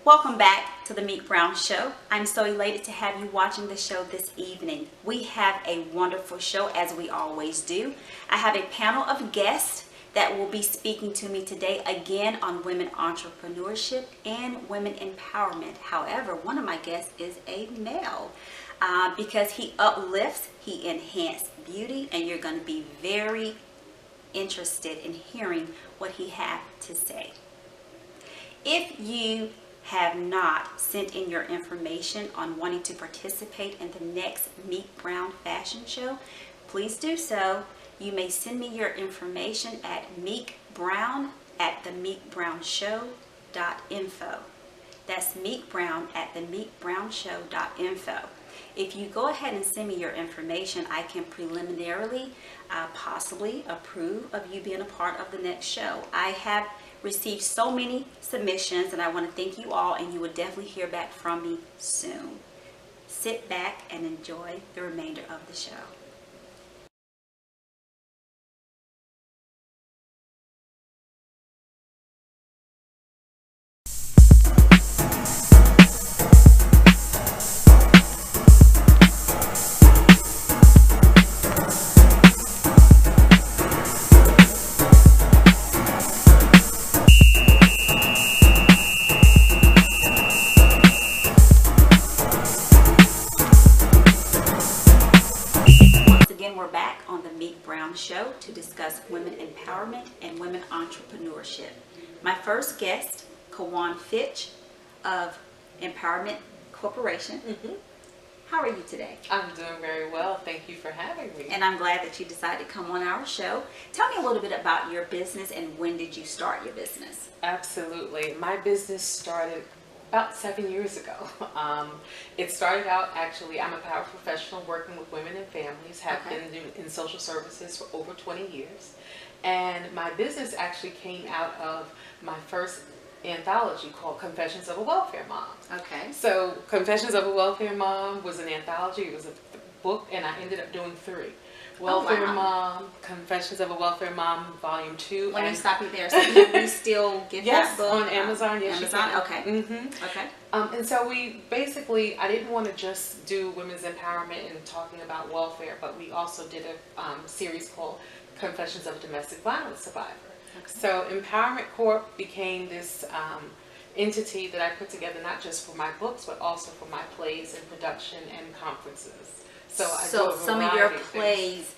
Welcome back to the Meek Brown Show. I'm so elated to have you watching the show this evening. We have a wonderful show, as we always do. I have a panel of guests that will be speaking to me today again on women entrepreneurship and women empowerment. However, one of my guests is a male because he uplifts, he enhances beauty, and you're going to be very interested in hearing what he has to say. If you have not sent in your information on wanting to participate in the next Meek Brown fashion show, please do so. You may send me your information at meekbrown@themeekbrownshow.info. That's meekbrown@themeekbrownshow.info. If you go ahead and send me your information, I can preliminarily possibly approve of you being a part of the next show. I have received so many submissions, and I want to thank you all, and you will definitely hear back from me soon. Sit back and enjoy the remainder of the show. We're back on the Meek Brown Show to discuss women empowerment and women entrepreneurship. My first guest, Kawan Fitch of Empowerment Corporation. How are you today? I'm doing very well. Thank you for having me. And I'm glad that you decided to come on our show. Tell me a little bit about your business and when did you start your business? Absolutely. My business started about 7 years ago. It started out, actually, I'm a power professional working with women and families, have been in social services for over 20 years. And my business actually came out of my first anthology called Confessions of a Welfare Mom. Okay. So Confessions of a Welfare Mom was an anthology, it was a book, and I ended up doing 3. Welfare Mom, Confessions of a Welfare Mom, Volume 2. Let me stop you there. So can we still get that book? On Amazon. Yes, Amazon. you Okay. can. Okay. And so we basically, I didn't want to just do women's empowerment and talking about welfare, but we also did a series called Confessions of a Domestic Violence Survivor. Okay. So Empowerment Corp became this entity that I put together not just for my books, but also for my plays and production and conferences. So some of your plays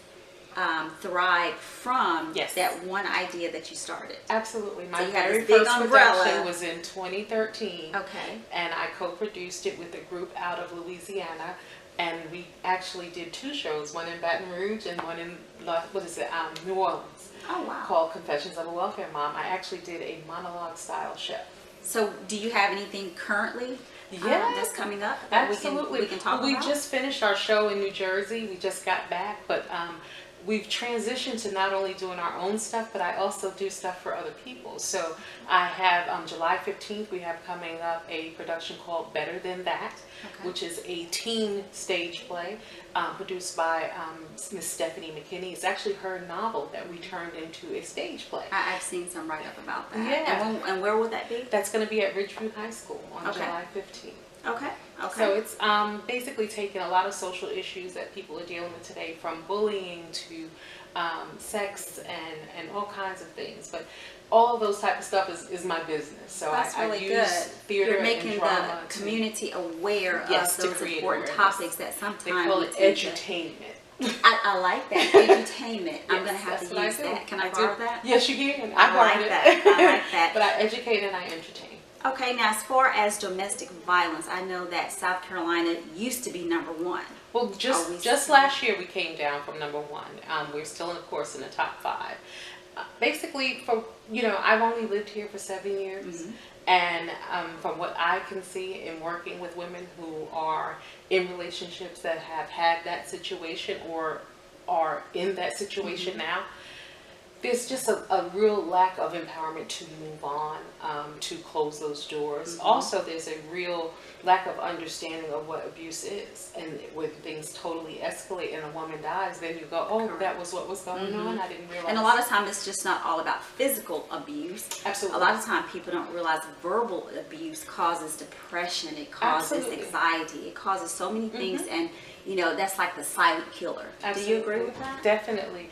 thrive from that one idea that you started. Absolutely. My so very first production was in 2013. Okay. And I co-produced it with a group out of Louisiana. And we actually did 2 shows, one in Baton Rouge and one in, New Orleans. Oh, wow. Called Confessions of a Welfare Mom. I actually did a monologue style show. So do you have anything currently that's coming up that absolutely. we can talk about? We just finished our show in New Jersey. We just got back, but we've transitioned to not only doing our own stuff, but I also do stuff for other people. So I have July 15th, we have coming up a production called Better Than That, which is a teen stage play produced by Miss Stephanie McKinney. It's actually her novel that we turned into a stage play. I've seen some write-up about that. Yeah. And where will that be? That's going to be at Ridgeview High School on July 15th. Okay. So it's basically taking a lot of social issues that people are dealing with today, from bullying to sex and all kinds of things. But all of those type of stuff is my business. So that's really I use theater You're making and drama the community aware of those important awareness. topics that sometimes they call it edutainment. I like that, edutainment. I'm going to have to use that. Can I borrow that? Yes, you can. I like that. I like that. But I educate and I entertain. Okay, now as far as domestic violence, I know that South Carolina used to be #1. Well, just last year we came down from #1. We're still, of course, in the top 5. Basically, I've only lived here for 7 years, and from what I can see in working with women who are in relationships that have had that situation or are in that situation now, there's just a real lack of empowerment to move on, to close those doors. Mm-hmm. Also, there's a real lack of understanding of what abuse is. And when things totally escalate and a woman dies, then you go, oh, Correct. That was what was going on? I didn't realize. And a lot of times it's just not all about physical abuse. Absolutely. A lot of times people don't realize verbal abuse causes depression, it causes Absolutely. anxiety, it causes so many things, and you know, that's like the silent killer. Absolutely. Do you agree with that? Definitely.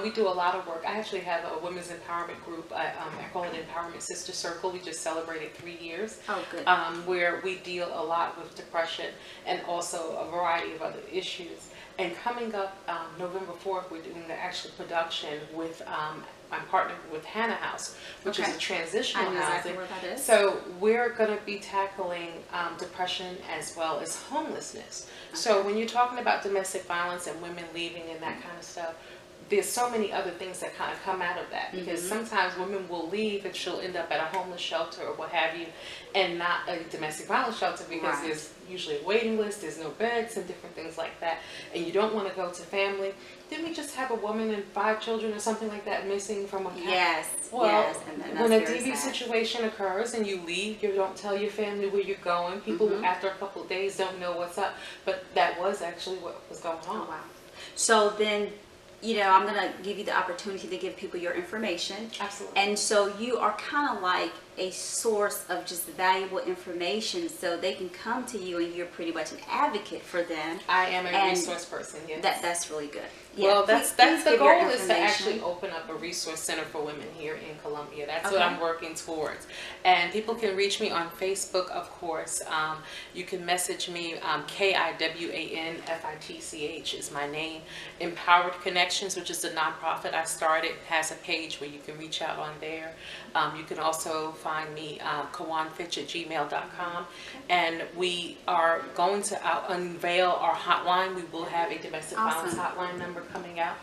We do a lot of work. I actually have a women's empowerment group. I call it Empowerment Sister Circle. We just celebrated 3 years. Oh, good. Where we deal a lot with depression and also a variety of other issues. And coming up November 4th, we're doing the actual production with, I'm partnered with Hannah House, which is a transitional I know housing. exactly where that is. So we're going to be tackling depression as well as homelessness. So when you're talking about domestic violence and women leaving and that kind of stuff, there's so many other things that kind of come out of that, because sometimes women will leave and she'll end up at a homeless shelter or what have you, and not a domestic violence shelter, because there's usually a waiting list, there's no beds and different things like that, and you don't want to go to family. Didn't we just have a woman and 5 children or something like that missing from a camp? Yes. Well, yes. And then when a that's very DV sad. situation occurs and you leave, you don't tell your family where you're going. People after a couple of days don't know what's up, but that was actually what was going on. Oh, wow. So then, you know, I'm going to give you the opportunity to give people your information. Absolutely. And so you are kind of like a source of just valuable information, so they can come to you and you're pretty much an advocate for them. I am a And resource person, yes. That's really good. Well, please that's the give your goal, is to information. actually open up a resource center for women here in Columbia. That's what Okay. I'm working towards. And people can reach me on Facebook, of course. You can message me, KIWANFITCH is my name. Empowered Connections, which is the nonprofit I started, has a page where you can reach out on there. You can also find me, kawanfitch@gmail.com. And we are going to unveil our hotline. We will have a domestic violence hotline number coming out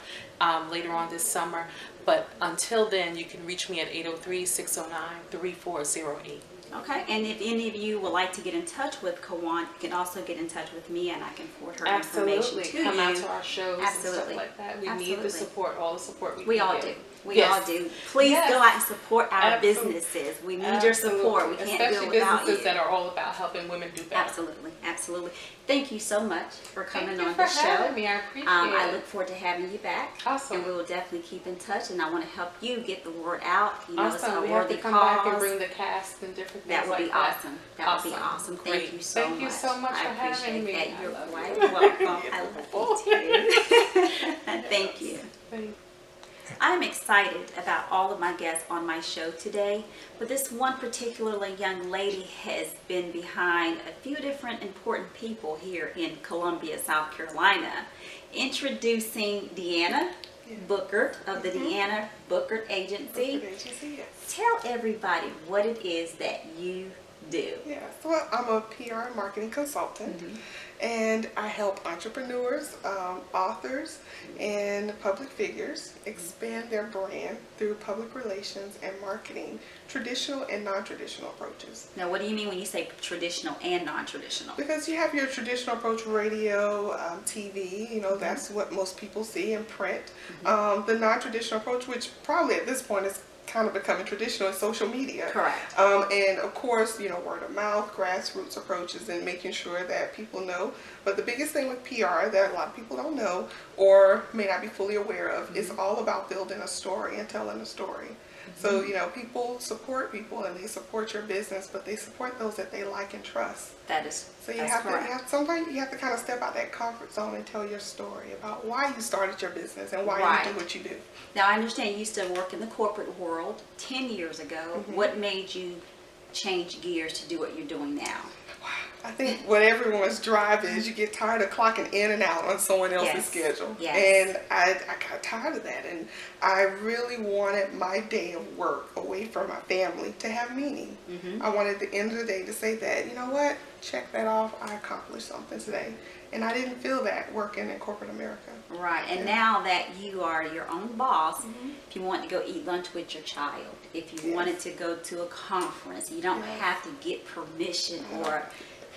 later on this summer. But until then, you can reach me at 803-609-3408. Okay, and if any of you would like to get in touch with Kawan, you can also get in touch with me, and I can forward her information to you. Come out to our shows and Absolutely. stuff like that. We need Absolutely. the support, all the support we We can all get. do. We Yes. all do. Please Yes. go out and support our Absolutely. businesses. We need your support. We can't do Especially it without businesses you. that are all about helping women do better. Absolutely, absolutely. Thank you so much for coming Thank on you for the show. having me. I appreciate I it. look forward to having you back. Awesome. And we will definitely keep in touch. And I want to help you get the word out. You know, it's a Awesome. We have worthy to come back and cause. bring the cast and different things That would like be that. awesome. That would be awesome. Thank Great. you so much. Thank you so much I for having appreciate me. that. I You're love quite you. welcome. I love you too. Thank you. Thank you. I'm excited about all of my guests on my show today, but this one particularly young lady has been behind a few different important people here in Columbia, South Carolina. Introducing Deanna Bookert of the Deanna Bookert Agency. Tell everybody what it is that you do. Yes, well, I'm a PR and marketing consultant, and I help entrepreneurs, authors, and public figures expand their brand through public relations and marketing, traditional and non-traditional approaches. Now, what do you mean when you say traditional and non-traditional? Because you have your traditional approach, radio, TV, you know, that's what most people see in print. The non-traditional approach, which probably at this point is kind of becoming traditional, is social media. Correct. And of course, you know, word of mouth, grassroots approaches, and making sure that people know. But the biggest thing with PR that a lot of people don't know or may not be fully aware of is all about building a story and telling a story. So, you know, people support people and they support your business, but they support those that they like and trust. That is, So you that's have correct. to, sometimes you have to kind of step out that comfort zone and tell your story about why you started your business and why Right. you do what you do. Now, I understand you used to work in the corporate world 10 years ago. What made you change gears to do what you're doing now? I think what everyone's drive is, you get tired of clocking in and out on someone else's Yes. schedule. Yes. And I got tired of that. And I really wanted my day of work away from my family to have meaning. I wanted the end of the day to say that, you know what, check that off, I accomplished something today. And I didn't feel that working in corporate America. Right, and now that you are your own boss, if you want to go eat lunch with your child, if you wanted to go to a conference, you don't have to get permission or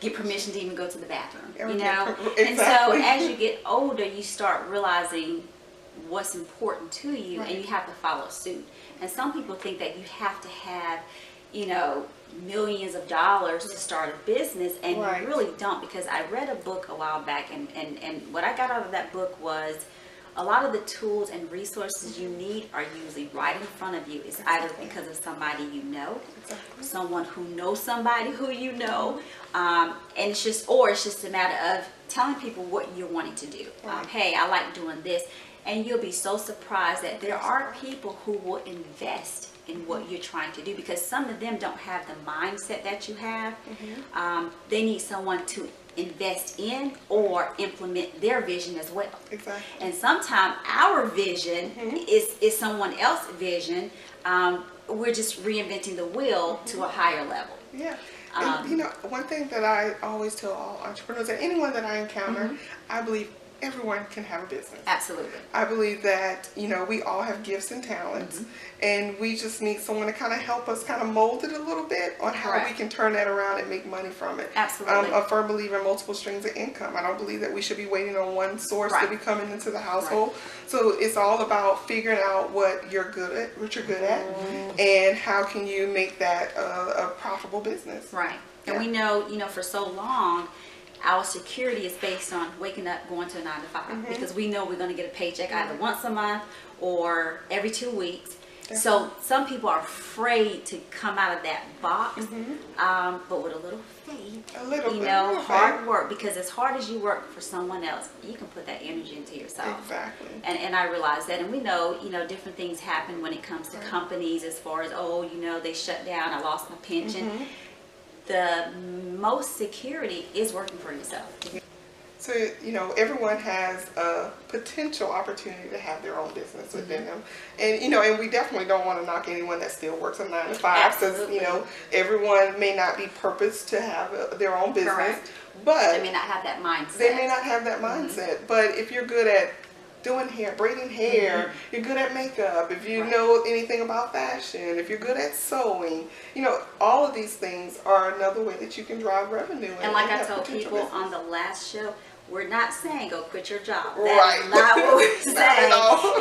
get permission to even go to the bathroom, you know? And so Exactly. as you get older, you start realizing what's important to you, and you have to follow suit. And some people think that you have to have, you know, millions of dollars to start a business, and you really don't, because I read a book a while back, and what I got out of that book was a lot of the tools and resources you need are usually right in front of you. It's either because of somebody you know, someone who knows somebody who you know, and it's just a matter of telling people what you're wanting to do. Hey, I like doing this, and you'll be so surprised that there are people who will invest in what you're trying to do, because some of them don't have the mindset that you have. They need someone to invest in or implement their vision as well. Exactly. And sometimes our vision is someone else's vision. We're just reinventing the wheel to a higher level. Yeah. And, you know, one thing that I always tell all entrepreneurs and anyone that I encounter, I believe everyone can have a business. Absolutely. I believe that, you know, we all have gifts and talents, and we just need someone to kind of help us kind of mold it a little bit on how we can turn that around and make money from it. Absolutely. I'm a firm believer in multiple streams of income. I don't believe that we should be waiting on one source to be coming into the household. So it's all about figuring out what you're good at, and how can you make that a profitable business. Right. And we know, you know, for so long, our security is based on waking up, going to a 9 to 5, because we know we're going to get a paycheck either once a month or every 2 weeks. So some people are afraid to come out of that box, but with a little faith, you know, hard work, because as hard as you work for someone else, you can put that energy into yourself. Exactly. And I realize that, and we know, you know, different things happen when it comes to companies, as far as, oh, you know, they shut down, I lost my pension. The most security is working for yourself. So, you know, everyone has a potential opportunity to have their own business within them. And, you know, and we definitely don't want to knock anyone that still works a 9 to 5, because, you know, everyone may not be purposed to have their own business. But they may not have that mindset. They may not have that mindset. But if you're good at doing hair, braiding hair, you're good at makeup, if you know anything about fashion, if you're good at sewing, you know, all of these things are another way that you can drive revenue. And like I told people on the last show, we're not saying go quit your job. That's not what we're saying.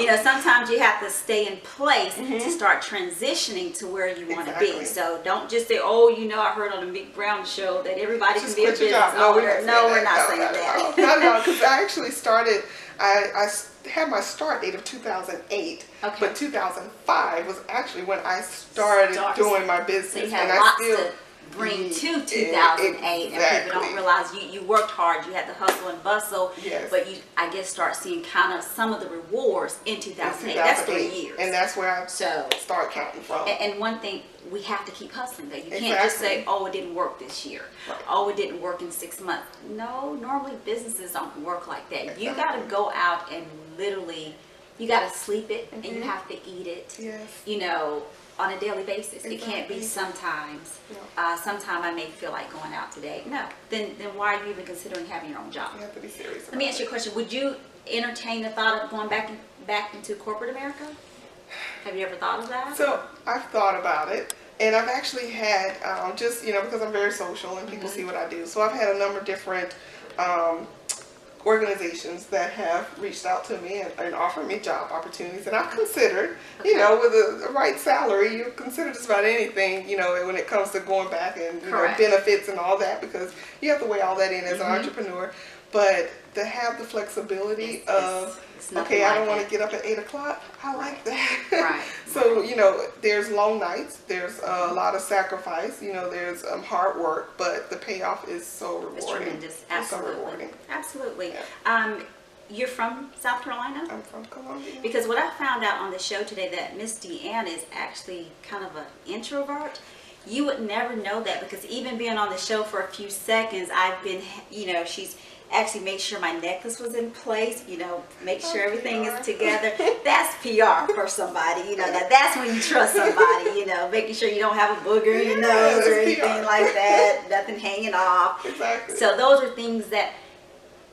You know, sometimes you have to stay in place to start transitioning to where you want to be. So don't just say, oh, you know, I heard on the Meek Brown Show that everybody can be a business owner. No, we're not saying that. Not at all, because I actually started, I had my start date of 2008, but 2005 was actually when I started doing my business. So you had lots to bring to 2008, and people don't realize you worked hard, you had the hustle and bustle, but you, I guess, start seeing kind of some of the rewards in 2008. That's 3 years. And that's where I start counting from. And one thing, we have to keep hustling, though. You can't just say, oh, it didn't work this year. Oh, it didn't work in 6 months. No, normally businesses don't work like that. You got to go out and literally, you got to sleep it, and you have to eat it, you know, on a daily basis. It can't be sometimes. Sometime I may feel like going out today. No. Then why are you even considering having your own job? You have to be serious. Let me ask you a question. Would you entertain the thought of going back into corporate America? Have you ever thought of that? So I've thought about it, and I've actually had just, you know, because I'm very social and people see what I do. So I've had a number of different organizations that have reached out to me and offered me job opportunities, and I've considered, you know, with the right salary, you consider just about anything, you know, when it comes to going back and, you know, benefits and all that, because you have to weigh all that in as an entrepreneur. But to have the flexibility of, okay, I don't want to get up at 8 o'clock, I like that. So, you know, there's long nights, there's a lot of sacrifice, you know, there's hard work, but the payoff is so rewarding. It's tremendous. Absolutely. It's so rewarding. Absolutely. You're from South Carolina? I'm from Columbia. Because what I found out on the show today, that Miss Deanne is actually kind of an introvert. You would never know that, because even being on the show for a few seconds, I've been, you know, she's actually made sure my necklace was in place, you know, make sure everything is together. That's PR for somebody, you know. Now that's when you trust somebody, you know, making sure you don't have a booger in your nose or anything like that, nothing hanging off. So those are things that,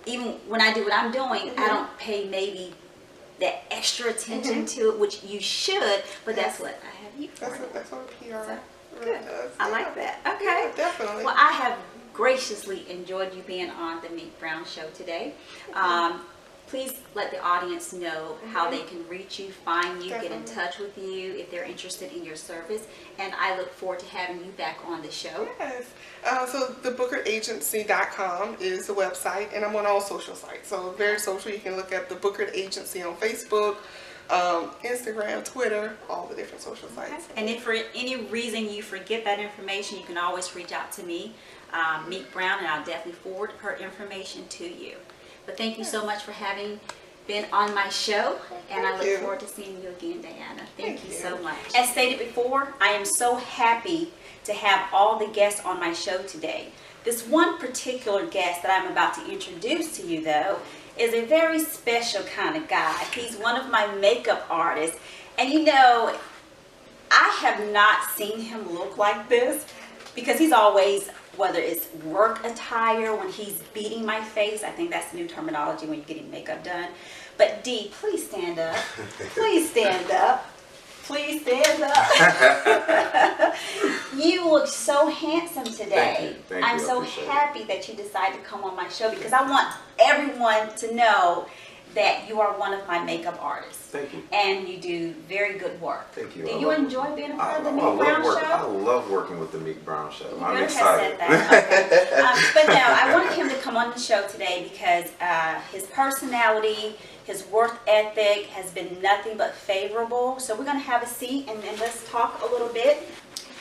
even when I do what I'm doing, I don't pay maybe that extra attention to it, which you should, but that's what I have you for. That's what PR really does. I like that. Okay. Yeah, definitely. Well, I have graciously enjoyed you being on the Meek Brown Show today. please let the audience know how they can reach you, find you, get in touch with you if they're interested in your service. And I look forward to having you back on the show. Yes. So thebookeragency.com is the website, and I'm on all social sites. So very social. You can look at the Booker Agency on Facebook, Instagram, Twitter, all the different social sites. And if for any reason you forget that information, you can always reach out to me, Meek Brown, and I'll definitely forward her information to you. But thank you so much for having been on my show, and I look forward to seeing you again, Diana. Thank you so much. As stated before, I am so happy to have all the guests on my show today. This one particular guest that I'm about to introduce to you, though, is a very special kind of guy. He's one of my makeup artists, and you know, I have not seen him look like this because he's always, whether it's work attire, when he's beating my face, I think that's the new terminology when you're getting makeup done. But D, please stand up. Please stand up. Please stand up. You look so handsome today. Thank you. I'm so happy that you decided to come on my show because I want everyone to know that you are one of my makeup artists. Thank you. And you do very good work. Thank you. Do you enjoy being a part of the Meek Brown Show? I love working with the Meek Brown Show. You I'm better excited. have said that. Okay. But no, I wanted him to come on the show today because his personality, his work ethic has been nothing but favorable. So we're going to have a seat and let's talk a little bit.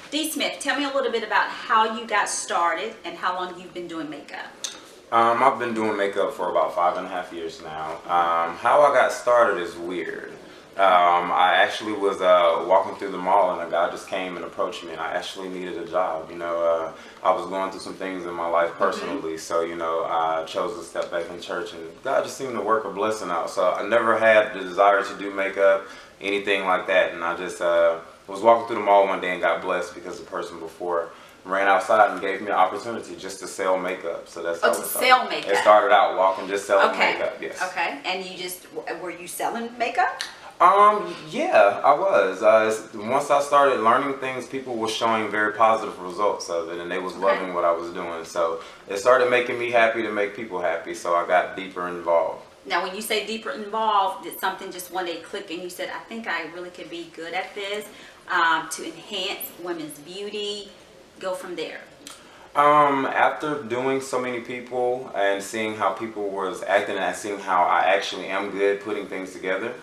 D. Smith, tell me a little bit about how you got started and how long you've been doing makeup. I've been doing makeup for about 5.5 years now. How I got started is weird. I actually was walking through the mall and a guy just came and approached me, and I actually needed a job. You know, I was going through some things in my life personally, so you know, I chose to step back in church, and God just seemed to work a blessing out. So I never had the desire to do makeup, anything like that, and I just was walking through the mall one day and got blessed because the person before ran outside and gave me an opportunity just to sell makeup. So that's how it started. Sell makeup. It started out walking, just selling makeup. Yes. Okay. And you just were you selling makeup? Yeah, I was. Once I started learning things, people were showing very positive results of it, and they was loving what I was doing. So it started making me happy to make people happy. So I got deeper involved. Now, when you say deeper involved, did something just one day click and you said, I think I really could be good at this to enhance women's beauty? Go from there. After doing so many people and seeing how people was acting and seeing how I actually am good putting things together,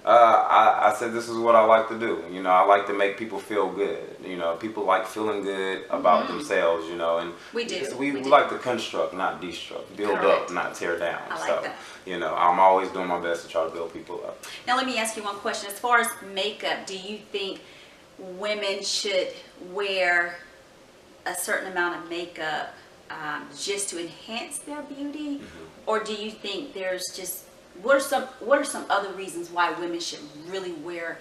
I said this is what I like to do. You know, I like to make people feel good. You know, people like feeling good about themselves, you know, and we do. We like to construct, not destruct, build up, not tear down. I like that. You know, I'm always doing my best to try to build people up. Now let me ask you one question. As far as makeup, do you think women should wear a certain amount of makeup just to enhance their beauty, or do you think there's just what are some other reasons why women should really wear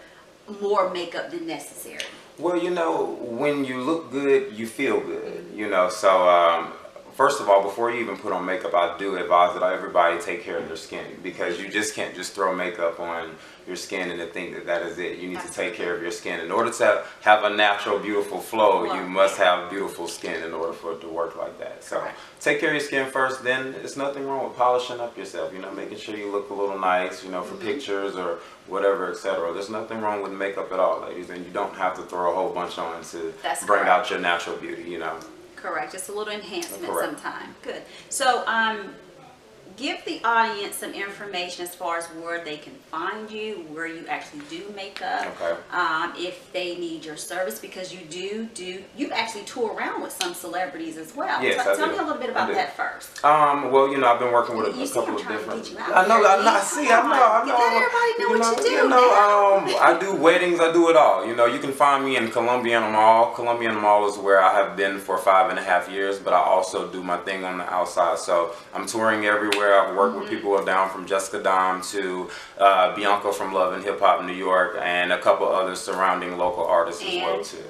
more makeup than necessary? Well, you know, when you look good, you feel good. You know, so first of all, before you even put on makeup, I do advise that everybody take care of their skin, because you just can't just throw makeup on your skin and think that that is it. You need to take care of your skin. In order to have a natural, beautiful flow, you must have beautiful skin in order for it to work like that. So take care of your skin first, then there's nothing wrong with polishing up yourself, you know, making sure you look a little nice, you know, for pictures or whatever, etc. There's nothing wrong with makeup at all, ladies, and you don't have to throw a whole bunch on to bring out your natural beauty, you know. Correct. Just a little enhancement sometime. Good. So, give the audience some information as far as where they can find you, where you actually do makeup, if they need your service, because you actually tour around with some celebrities as well. Yes, Tell me a little bit about that first. Well, you know, I've been working with a couple of different. I know. Let everybody know what you do. You know, I do weddings. I do it all. You know, you can find me in Columbiana Mall. Columbiana Mall is where I have been for 5.5 years, but I also do my thing on the outside. So I'm touring everywhere. I've worked with people down from Jessica Dom to Bianca from Love and Hip Hop New York, and a couple other surrounding local artists as well too.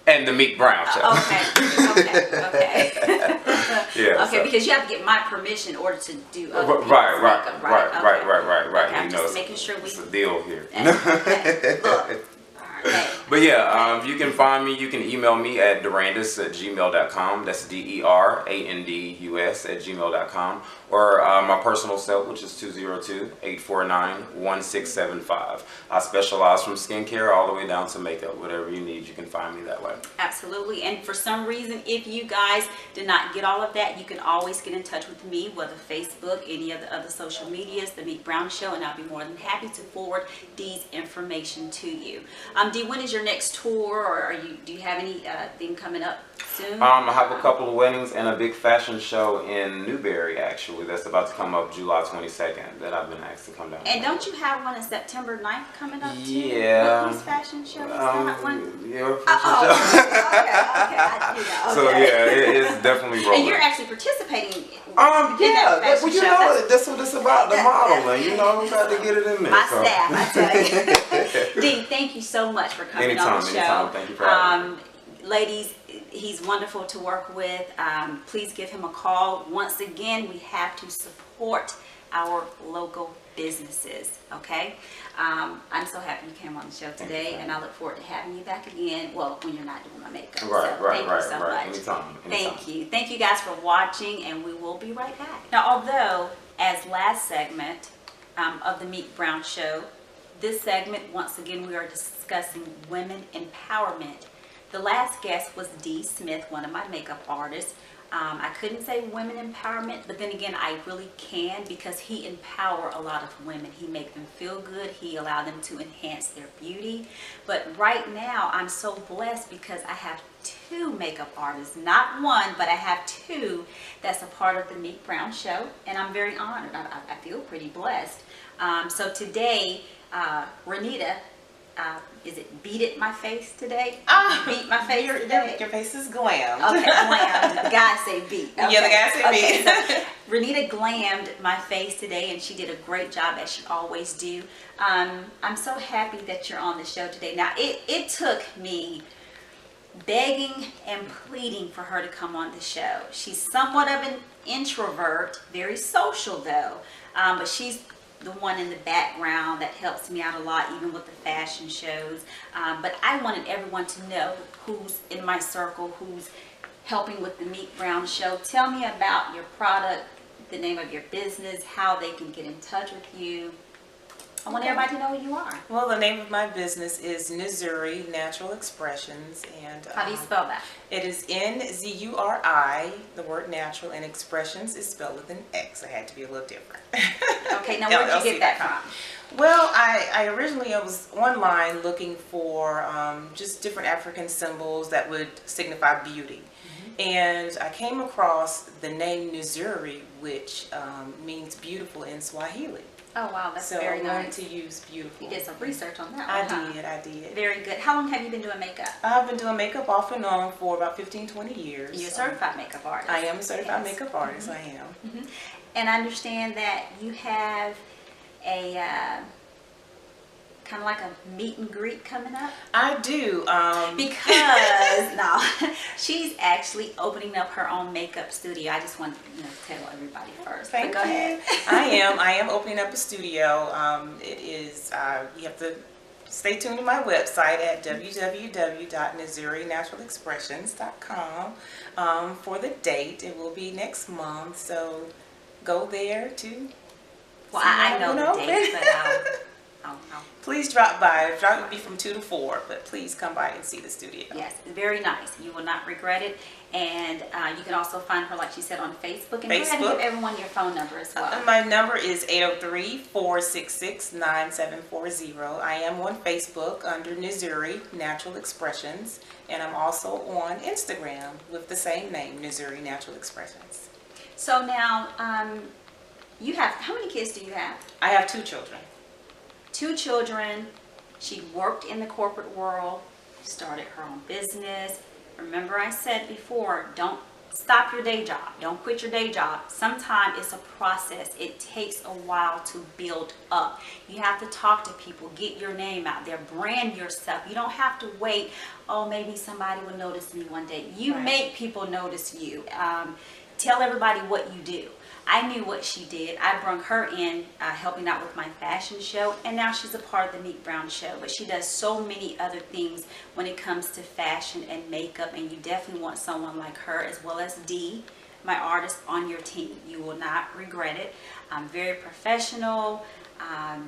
And the Meek Brown Show. Okay. Yeah. Okay, because you have to get my permission in order to do other people's right. Okay, I'm you know, just making sure it's a deal here. Okay. Look. Hey. But yeah, you can find me. You can email me at derandus@gmail.com. That's DERANDUS@gmail.com. Or my personal cell, which is 202-849-1675. I specialize from skincare all the way down to makeup. Whatever you need, you can find me that way. Absolutely. And for some reason, if you guys did not get all of that, you can always get in touch with me, whether Facebook, any of the other social medias, The Meek Brown Show, and I'll be more than happy to forward Dee's information to you. Dee, when is your next tour, or do you have anything coming up soon? I have a couple of weddings and a big fashion show in Newberry, actually, that's about to come up July 22nd that I've been asked to come down. And don't you have one on September 9th coming up too? Yeah. What fashion show is that one? Yeah, Okay. So yeah, it's definitely rolling. And you're actually participating. Yeah, fashion well, you show. know, that's what it's about, the modeling. You know, we got to get it in there. My so. staff, I tell you. Dee, thank you so much for coming on the show. Anytime. Thank you for having me. Ladies, he's wonderful to work with. Please give him a call. Once again, we have to support our local businesses, okay? I'm so happy you came on the show today, and I look forward to having you back again. Well, when you're not doing my makeup. Thank you so much. Anytime. Thank you. Thank you guys for watching, and we will be right back. Now, although, as last segment of the Meek Brown Show, this segment, once again, we are discussing women empowerment. The last guest was Dee Smith, one of my makeup artists. I couldn't say women empowerment, but then again, I really can, because he empower a lot of women. He make them feel good. He allow them to enhance their beauty. But right now, I'm so blessed because I have two makeup artists, not one, but I have two that's a part of the Meek Brown Show, and I'm very honored. I feel pretty blessed. So today, Renita, is it beat it my face today? Beat my face today? Your face is glammed. Okay, glammed. The guys say beat. Okay. Yeah, the guys say beat. So Renita glammed my face today, and she did a great job, as she always do. I'm so happy that you're on the show today. Now, it took me begging and pleading for her to come on the show. She's somewhat of an introvert, very social though, but she's the one in the background that helps me out a lot, even with the fashion shows. But I wanted everyone to know who's in my circle, who's helping with the Meek Brown Show. Tell me about your product, the name of your business, how they can get in touch with you. I want everybody to know who you are. Well, the name of my business is Nzuri Natural Expressions, and How do you spell that? It is Nzuri. The word natural, and expressions is spelled with an X. I had to be a little different. Okay, now where did you get that from? Well, I originally was online looking for just different African symbols that would signify beauty. And I came across the name Nzuri, which means beautiful in Swahili. Oh wow, that's So very I wanted nice. to use beautiful. You did some research on that I one, did. Very good. How long have you been doing makeup? I've been doing makeup off and on for about 15-20 years. You're a certified makeup artist. I am a certified Yes. makeup artist, I am. And I understand that you have a kind of like a meet and greet coming up. I do. Because no, she's actually opening up her own makeup studio. I just want to tell everybody first. Thank But go you. ahead. I am opening up a studio. It is, you have to stay tuned to my website at www.nzurinaturalexpressions.com for the date. It will be next month, so go there to. Well, I know the date, but I'll Please drop by. It will be from 2 to 4, but please come by and see the studio. Yes, very nice. You will not regret it. And you can also find her, like she said, on Facebook. And go ahead and give everyone your phone number as well. My number is 803-466-9740. I am on Facebook under Nzuri Natural Expressions, and I'm also on Instagram with the same name, Nzuri Natural Expressions. So now, you have, how many kids do you have? I have 2 children. 2 children. She worked in the corporate world, started her own business. Remember I said before, don't stop your day job. Don't quit your day job. Sometimes it's a process. It takes a while to build up. You have to talk to people, get your name out there, brand yourself. You don't have to wait, oh, maybe somebody will notice me one day. You make people notice you. tell everybody what you do. I knew what she did. I brought her in helping out with my fashion show, and now she's a part of the Meek Brown Show. But she does so many other things when it comes to fashion and makeup, and you definitely want someone like her, as well as Dee, my artist, on your team. You will not regret it. I'm very professional. I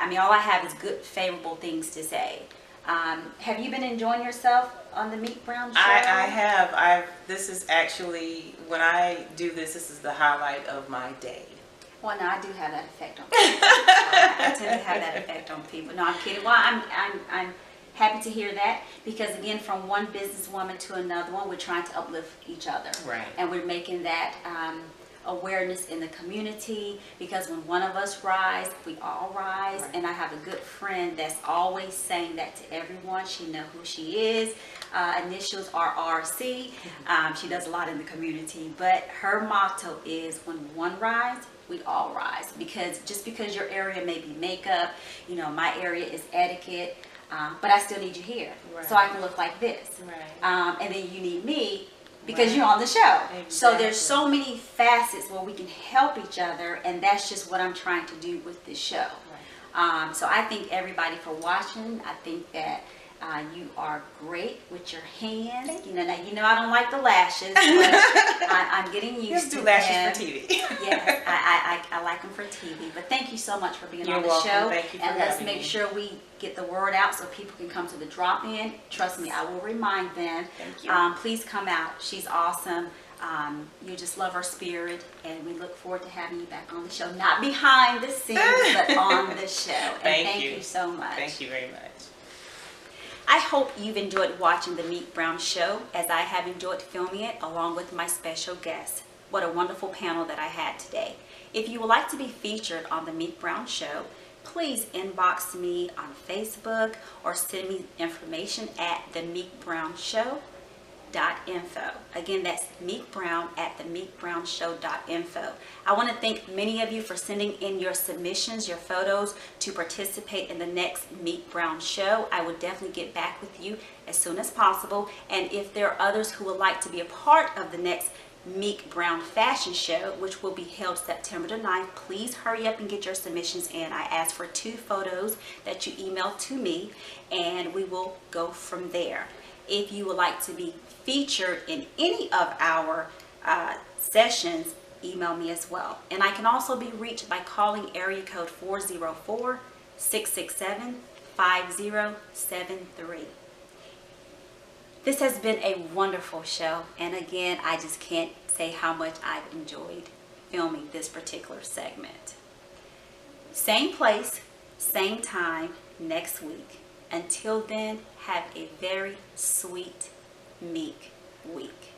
mean, all I have is good, favorable things to say. Have you been enjoying yourself on the Meek Brown Show? I have. This is actually, when I do this, this is the highlight of my day. Well, no, I do have that effect on people. I tend to have that effect on people. No, I'm kidding. Well, I'm happy to hear that, because again, from one businesswoman to another one, we're trying to uplift each other. Right. And we're making that awareness in the community, because when one of us rise, we all rise. Right. And I have a good friend that's always saying that to everyone. She knows who she is. Initials are RC. She does a lot in the community, but her motto is, when one rise, we all rise. Because just because your area may be makeup, you know, my area is etiquette, but I still need you here. Right. So I can look like this. Right. And then you need me because Right. you're on the show. Exactly. So there's so many facets where we can help each other, and that's just what I'm trying to do with this show. Right. So I thank everybody for watching. I think that you are great with your hands. You know I don't like the lashes, but I'm getting used Just to do lashes them. for TV. Yes, I like them for TV. But thank you so much for being You're on the welcome. show. Thank you for and let's having make me. sure we get the word out so people can come to the drop-in. Trust me, I will remind them. Thank you. Please come out. She's awesome. You just love her spirit, and we look forward to having you back on the show. Not behind the scenes, but on the show. And thank you so much. Thank you very much. I hope you've enjoyed watching the Meek Brown Show, as I have enjoyed filming it along with my special guest. What a wonderful panel that I had today. If you would like to be featured on the Meek Brown Show, please inbox me on Facebook or send me information at themeekbrownshow.info. Again, that's Meek Brown at themeekbrownshow.info. I want to thank many of you for sending in your submissions, your photos, to participate in the next Meek Brown Show. I will definitely get back with you as soon as possible. And if there are others who would like to be a part of the next Meek Brown Fashion Show, which will be held September the 9th, please hurry up and get your submissions in. I ask for 2 photos that you email to me, and we will go from there. If you would like to be featured in any of our sessions, email me as well. And I can also be reached by calling area code 404-667-5073. This has been a wonderful show, and again, I just can't say how much I've enjoyed filming this particular segment. Same place, same time next week. Until then, have a very sweet, meek week.